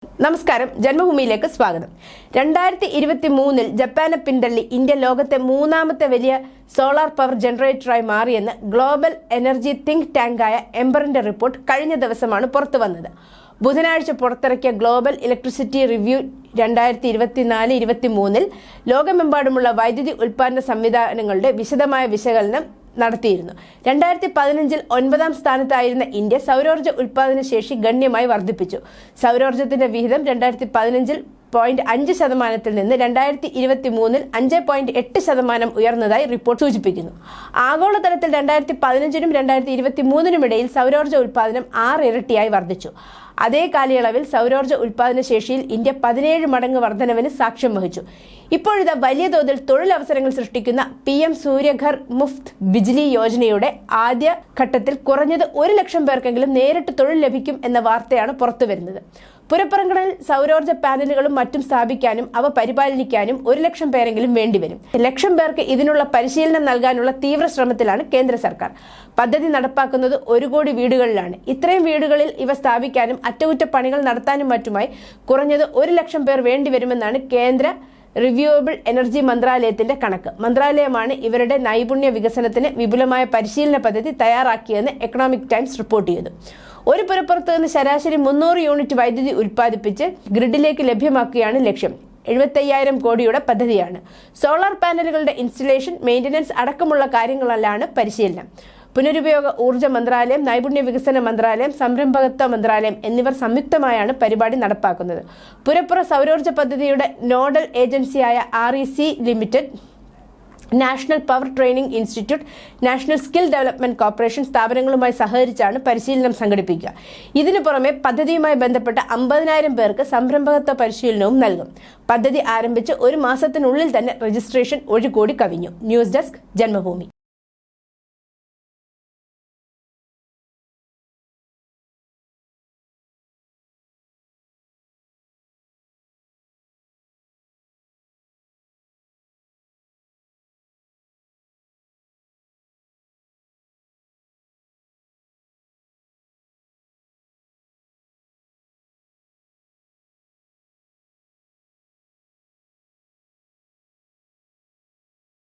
നമസ്കാരം, ജന്മഭൂമിയിലേക്ക് സ്വാഗതം. 2023 ജപ്പാനെ പിന്തള്ളി ഇന്ത്യ ലോകത്തെ മൂന്നാമത്തെ വലിയ സോളാർ പവർ ജനറേറ്ററായി മാറിയെന്ന് ഗ്ലോബൽ എനർജി തിങ്ക് ടാങ്കായ എംബറിന്റെ റിപ്പോർട്ട് കഴിഞ്ഞ ദിവസമാണ് പുറത്തുവന്നത്. ബുധനാഴ്ച പുറത്തിറക്കിയ ഗ്ലോബൽ ഇലക്ട്രിസിറ്റി റിവ്യൂ 2024-23 ലോകമെമ്പാടുമുള്ള വൈദ്യുതി ഉൽപ്പാദന സംവിധാനങ്ങളുടെ വിശദമായ വിശകലനം നടത്തിയിരുന്നു. 2015 9ാം സ്ഥാനത്തായിരുന്ന ഇന്ത്യ സൗരോർജ്ജ ഉൽപ്പാദന ശേഷി ഗണ്യമായി വർദ്ധിപ്പിച്ചു. സൗരോർജ്ജത്തിന്റെ വിഹിതം 2015 0.5% നിന്ന് 2023 5.8% ഉയർന്നതായി റിപ്പോർട്ട് സൂചിപ്പിക്കുന്നു. ആഗോളതലത്തിൽ 2015 2023 ഇടയിൽ സൗരോർജ്ജ ഉൽപ്പാദനം 6 ഇരട്ടിയായി വർദ്ധിച്ചു. അതേ കാലയളവിൽ സൗരോർജ്ജ ഉൽപ്പാദന ശേഷിയിൽ ഇന്ത്യ 17 മടങ്ങ് വർധനവിന് സാക്ഷ്യം വഹിച്ചു. ഇപ്പോഴിതാ വലിയ തോതിൽ തൊഴിലവസരങ്ങൾ സൃഷ്ടിക്കുന്ന PM സൂര്യഘർ മുഫ്ത് ബിജ്ലി യോജനയുടെ ആദ്യ ഘട്ടത്തിൽ കുറഞ്ഞത് 1 ലക്ഷം പേർക്കെങ്കിലും നേരിട്ട് തൊഴിൽ ലഭിക്കും എന്ന വാർത്തയാണ് പുറത്തുവരുന്നത്. പുരപ്പുറങ്ങളിൽ സൗരോർജ്ജ പാനലുകളും മറ്റും സ്ഥാപിക്കാനും അവ പരിപാലിക്കാനും 1 ലക്ഷം പേരെങ്കിലും വേണ്ടിവരും. 1 ലക്ഷം പേർക്ക് ഇതിനുള്ള പരിശീലനം നൽകാനുള്ള തീവ്ര ശ്രമത്തിലാണ് കേന്ദ്ര സർക്കാർ. പദ്ധതി നടപ്പാക്കുന്നത് 1 കോടി വീടുകളിലാണ്. ഇത്രയും വീടുകളിൽ ഇവ സ്ഥാപിക്കാനും അറ്റകുറ്റപ്പണികൾ നടത്താനും മറ്റുമായി കുറഞ്ഞത് 1 ലക്ഷം പേർ വേണ്ടിവരുമെന്നാണ് കേന്ദ്ര റിന്യൂവബിൾ എനർജി മന്ത്രാലയത്തിന്റെ കണക്ക്. മന്ത്രാലയമാണ് ഇവരുടെ നൈപുണ്യ വികസനത്തിന് വിപുലമായ പരിശീലന പദ്ധതി തയ്യാറാക്കിയെന്ന് എക്കണോമിക് ടൈംസ് റിപ്പോർട്ട് ചെയ്തു. ഒരു പുരപ്പുറത്ത് നിന്ന് ശരാശരി 300 യൂണിറ്റ് വൈദ്യുതി ഉൽപ്പാദിപ്പിച്ച് ഗ്രിഡിലേക്ക് ലഭ്യമാക്കുകയാണ് ലക്ഷ്യം. 75,000 കോടിയുടെ പദ്ധതിയാണ്. സോളാർ പാനലുകളുടെ ഇൻസ്റ്റലേഷൻ, മെയിൻ്റനൻസ് അടക്കമുള്ള കാര്യങ്ങളിലാണ് പരിശീലനം. പുനരുപയോഗ ഊർജ്ജ മന്ത്രാലയം, നൈപുണ്യ വികസന മന്ത്രാലയം, സംരംഭകത്വ മന്ത്രാലയം എന്നിവർ സംയുക്തമായാണ് പരിപാടി നടപ്പാക്കുന്നത്. പുരപ്പുറ സൗരോർജ്ജ പദ്ധതിയുടെ നോഡൽ ഏജൻസിയായ REC limited, national power training institute, national skill development corporation സ്ഥാപനങ്ങളുമായി സഹകരിച്ചാണ് പരിശീലനം സംഘടിപ്പിക്കുക. ഇതിനു പുറമെ പദ്ധതിയുമായി ബന്ധപ്പെട്ട 50,000 പേർക്ക് സംരംഭകത്വ പരിശീലനവും നൽകും. പദ്ധതി ആരംഭിച്ച് 1 മാസത്തിനുള്ളിൽ തന്നെ രജിസ്ട്രേഷൻ 1 കോടി കവിഞ്ഞു. News desk, Janmabhumi.